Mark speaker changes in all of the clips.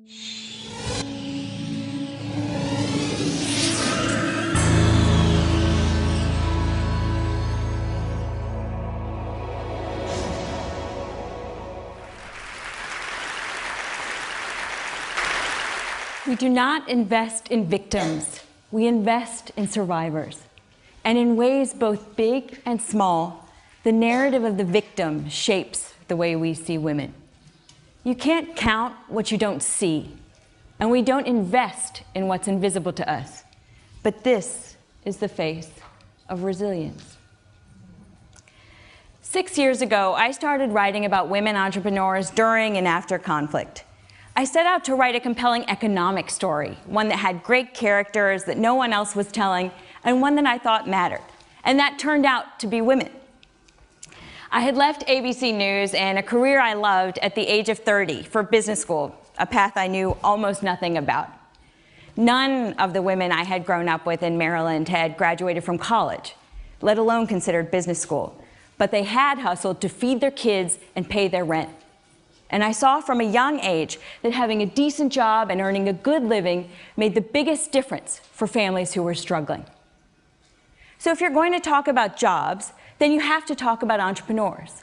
Speaker 1: We do not invest in victims. We invest in survivors. And in ways both big and small, the narrative of the victim shapes the way we see women. You can't count what you don't see, and we don't invest in what's invisible to us. But this is the face of resilience. 6 years ago, I started writing about women entrepreneurs during and after conflict. I set out to write a compelling economic story, one that had great characters that no one else was telling, and one that I thought mattered. And that turned out to be women. I had left ABC News and a career I loved at the age of 30 for business school, a path I knew almost nothing about. None of the women I had grown up with in Maryland had graduated from college, let alone considered business school, but they had hustled to feed their kids and pay their rent. And I saw from a young age that having a decent job and earning a good living made the biggest difference for families who were struggling. So if you're going to talk about jobs, then you have to talk about entrepreneurs.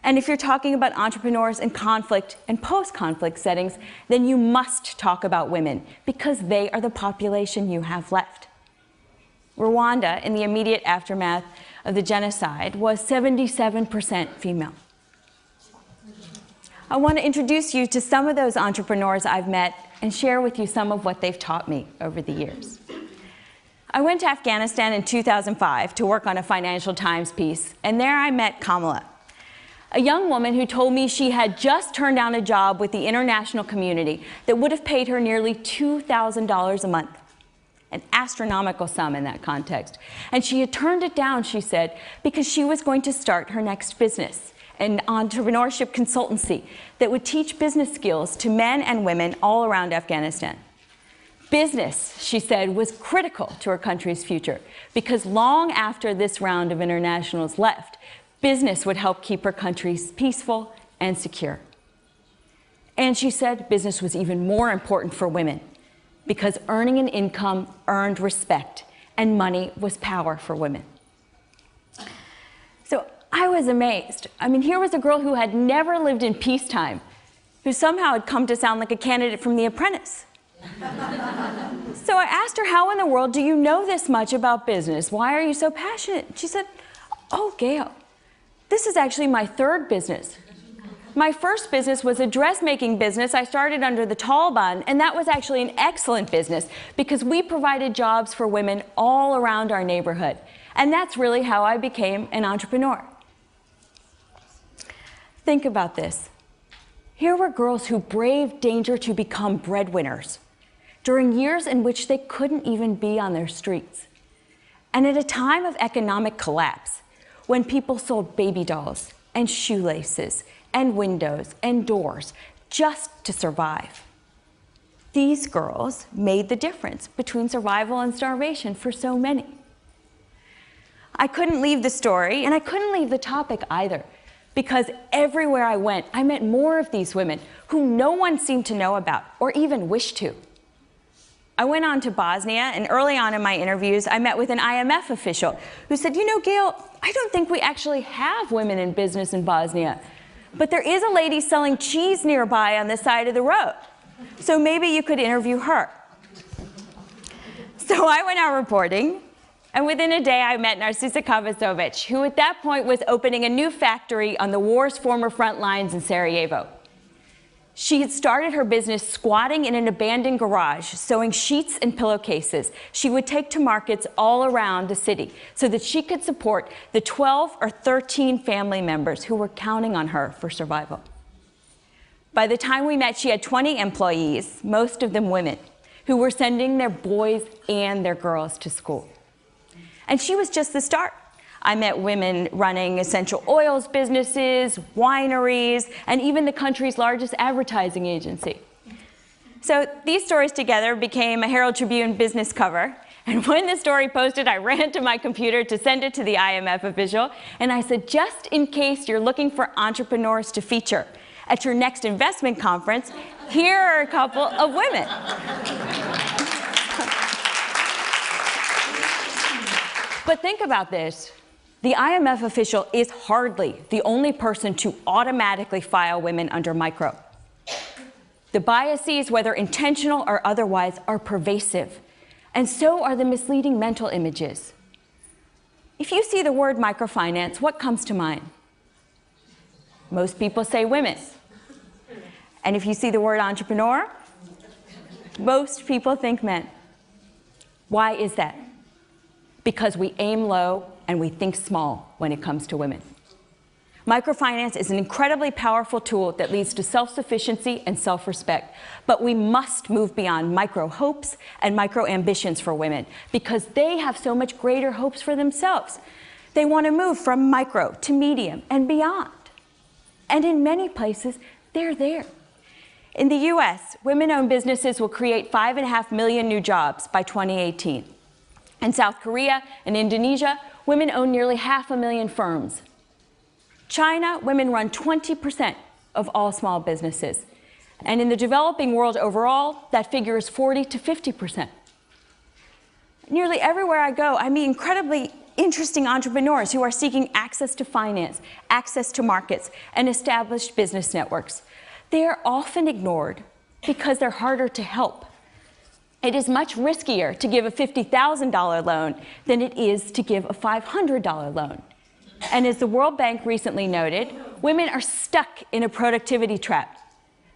Speaker 1: And if you're talking about entrepreneurs in conflict and post-conflict settings, then you must talk about women because they are the population you have left. Rwanda, in the immediate aftermath of the genocide, was 77% female. I want to introduce you to some of those entrepreneurs I've met and share with you some of what they've taught me over the years. I went to Afghanistan in 2005 to work on a Financial Times piece, and there I met Kamala, a young woman who told me she had just turned down a job with the international community that would have paid her nearly $2,000 a month, an astronomical sum in that context. And she had turned it down, she said, because she was going to start her next business, an entrepreneurship consultancy that would teach business skills to men and women all around Afghanistan. Business, she said, was critical to her country's future because long after this round of internationals left, business would help keep her country peaceful and secure. And she said business was even more important for women because earning an income earned respect and money was power for women. So I was amazed. I mean, here was a girl who had never lived in peacetime, who somehow had come to sound like a candidate from The Apprentice. So I asked her, how in the world do you know this much about business? Why are you so passionate? She said, oh, Gail, this is actually my third business. My first business was a dressmaking business I started under the Taliban, and that was actually an excellent business because we provided jobs for women all around our neighborhood. And that's really how I became an entrepreneur. Think about this. Here were girls who braved danger to become breadwinners during years in which they couldn't even be on their streets. And at a time of economic collapse, when people sold baby dolls and shoelaces and windows and doors just to survive. These girls made the difference between survival and starvation for so many. I couldn't leave the story, and I couldn't leave the topic either, because everywhere I went, I met more of these women who no one seemed to know about or even wish to. I went on to Bosnia, and early on in my interviews, I met with an IMF official who said, you know, Gail, I don't think we actually have women in business in Bosnia, but there is a lady selling cheese nearby on the side of the road, so maybe you could interview her. So I went out reporting, and within a day I met Narcisa Kovacevic, who at that point was opening a new factory on the war's former front lines in Sarajevo. She had started her business squatting in an abandoned garage, sewing sheets and pillowcases she would take to markets all around the city so that she could support the 12 or 13 family members who were counting on her for survival. By the time we met, she had 20 employees, most of them women, who were sending their boys and their girls to school. And she was just the start. I met women running essential oils businesses, wineries, and even the country's largest advertising agency. So these stories together became a Herald Tribune business cover. And when the story posted, I ran to my computer to send it to the IMF official. And I said, just in case you're looking for entrepreneurs to feature, at your next investment conference, here are a couple of women. But think about this. The IMF official is hardly the only person to automatically file women under micro. The biases, whether intentional or otherwise, are pervasive, and so are the misleading mental images. If you see the word microfinance, what comes to mind? Most people say women. And if you see the word entrepreneur, most people think men. Why is that? Because we aim low and we think small when it comes to women. Microfinance is an incredibly powerful tool that leads to self-sufficiency and self-respect. But we must move beyond micro-hopes and micro-ambitions for women because they have so much greater hopes for themselves. They want to move from micro to medium and beyond. And in many places, they're there. In the US, women-owned businesses will create 5.5 million new jobs by 2018. In South Korea and Indonesia, women own nearly 500,000 firms. China, women run 20% of all small businesses. And in the developing world overall, that figure is 40 to 50%. Nearly everywhere I go, I meet incredibly interesting entrepreneurs who are seeking access to finance, access to markets, and established business networks. They are often ignored because they're harder to help. It is much riskier to give a $50,000 loan than it is to give a $500 loan. And as the World Bank recently noted, women are stuck in a productivity trap.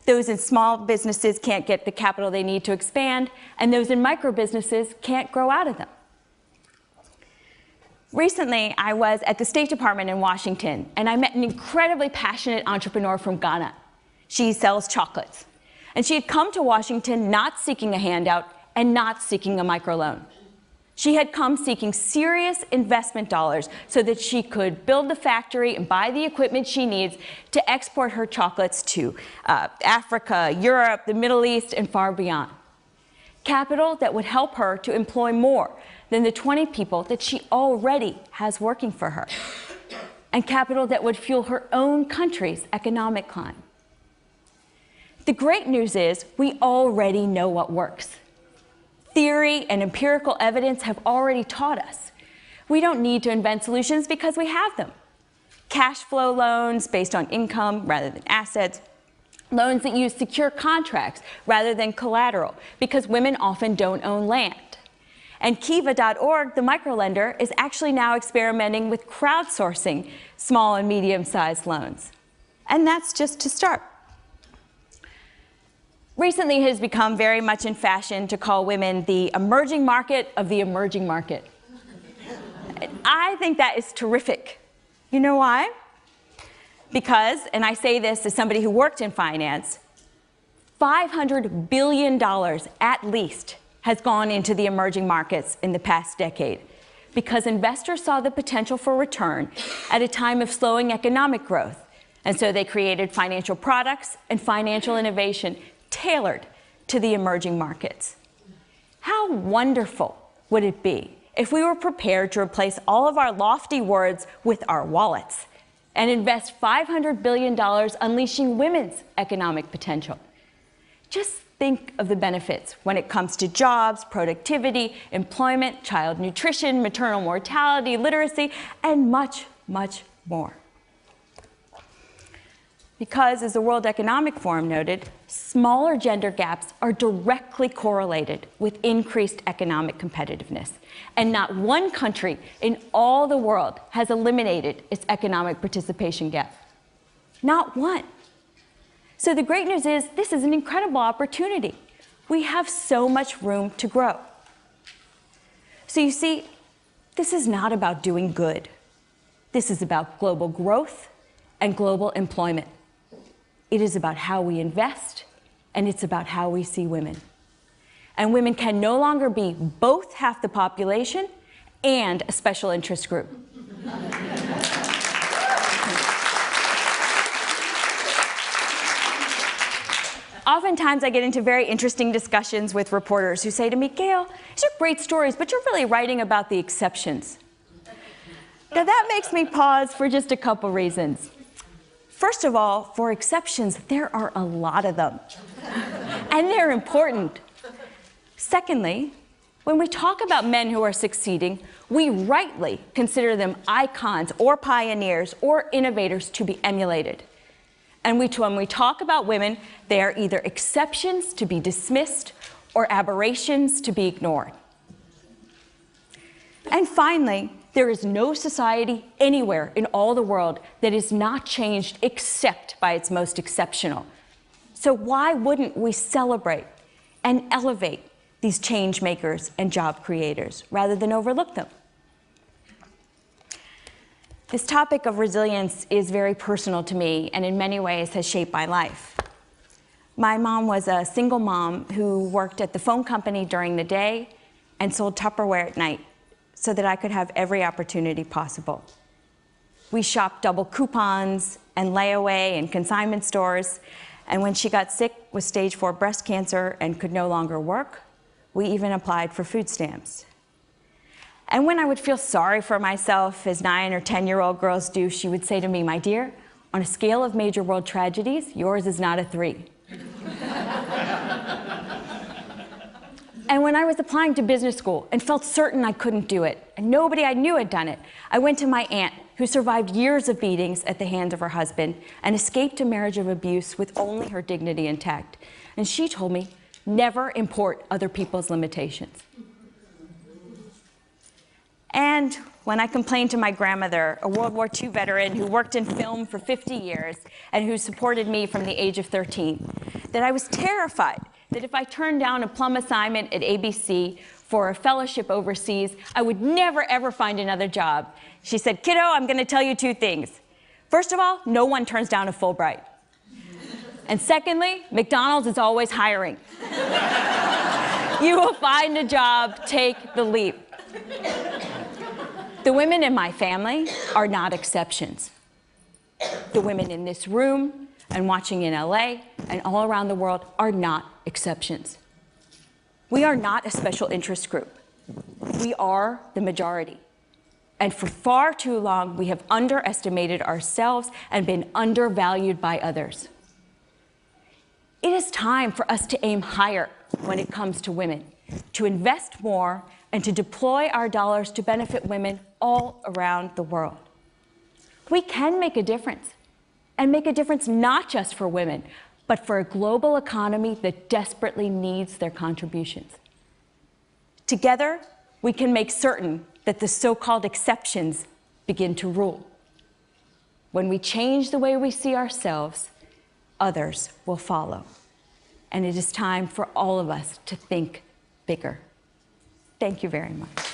Speaker 1: Those in small businesses can't get the capital they need to expand, and those in micro businesses can't grow out of them. Recently, I was at the State Department in Washington, and I met an incredibly passionate entrepreneur from Ghana. She sells chocolates. And she had come to Washington not seeking a handout and not seeking a microloan. She had come seeking serious investment dollars so that she could build the factory and buy the equipment she needs to export her chocolates to Africa, Europe, the Middle East, and far beyond. Capital that would help her to employ more than the 20 people that she already has working for her. And capital that would fuel her own country's economic climb. The great news is we already know what works. Theory and empirical evidence have already taught us. We don't need to invent solutions because we have them. Cash flow loans based on income rather than assets. Loans that use secure contracts rather than collateral because women often don't own land. And Kiva.org, the microlender, is actually now experimenting with crowdsourcing small and medium-sized loans. And that's just to start. Recently, it has become very much in fashion to call women the emerging market of the emerging market. I think that is terrific. You know why? Because, and I say this as somebody who worked in finance, $500 billion at least has gone into the emerging markets in the past decade because investors saw the potential for return at a time of slowing economic growth. And so they created financial products and financial innovation tailored to the emerging markets. How wonderful would it be if we were prepared to replace all of our lofty words with our wallets and invest $500 billion unleashing women's economic potential? Just think of the benefits when it comes to jobs, productivity, employment, child nutrition, maternal mortality, literacy, and much, much more. Because, as the World Economic Forum noted, smaller gender gaps are directly correlated with increased economic competitiveness. And not one country in all the world has eliminated its economic participation gap. Not one. So the great news is this is an incredible opportunity. We have so much room to grow. So you see, this is not about doing good. This is about global growth and global employment. It is about how we invest, and it's about how we see women. And women can no longer be both half the population and a special interest group. Oftentimes, I get into very interesting discussions with reporters who say to me, Gail, these are great stories, but you're really writing about the exceptions. Now, that makes me pause for just a couple reasons. First of all, for exceptions, there are a lot of them, and they're important. Secondly, when we talk about men who are succeeding, we rightly consider them icons or pioneers or innovators to be emulated. And when we talk about women, they are either exceptions to be dismissed or aberrations to be ignored. And finally, there is no society anywhere in all the world that is not changed except by its most exceptional. So why wouldn't we celebrate and elevate these change makers and job creators rather than overlook them? This topic of resilience is very personal to me and in many ways has shaped my life. My mom was a single mom who worked at the phone company during the day and sold Tupperware at night so that I could have every opportunity possible. We shopped double coupons and layaway and consignment stores, and when she got sick with stage 4 breast cancer and could no longer work, we even applied for food stamps. And when I would feel sorry for myself, as 9 or 10-year-old girls do, she would say to me, "My dear, on a scale of major world tragedies, yours is not a 3. And when I was applying to business school and felt certain I couldn't do it, and nobody I knew had done it, I went to my aunt, who survived years of beatings at the hands of her husband and escaped a marriage of abuse with only her dignity intact. And she told me, never import other people's limitations. And when I complained to my grandmother, a World War II veteran who worked in film for 50 years and who supported me from the age of 13, that I was terrified that if I turned down a plum assignment at ABC for a fellowship overseas, I would never, ever find another job. She said, "Kiddo, I'm going to tell you 2 things. First of all, no one turns down a Fulbright. And secondly, McDonald's is always hiring. You will find a job, take the leap." The women in my family are not exceptions. The women in this room and watching in LA and all around the world are not exceptions. We are not a special interest group. We are the majority. And for far too long, we have underestimated ourselves and been undervalued by others. It is time for us to aim higher when it comes to women, to invest more and to deploy our dollars to benefit women all around the world. We can make a difference, and make a difference not just for women, but for a global economy that desperately needs their contributions. Together, we can make certain that the so-called exceptions begin to rule. When we change the way we see ourselves, others will follow. And it is time for all of us to think bigger. Thank you very much.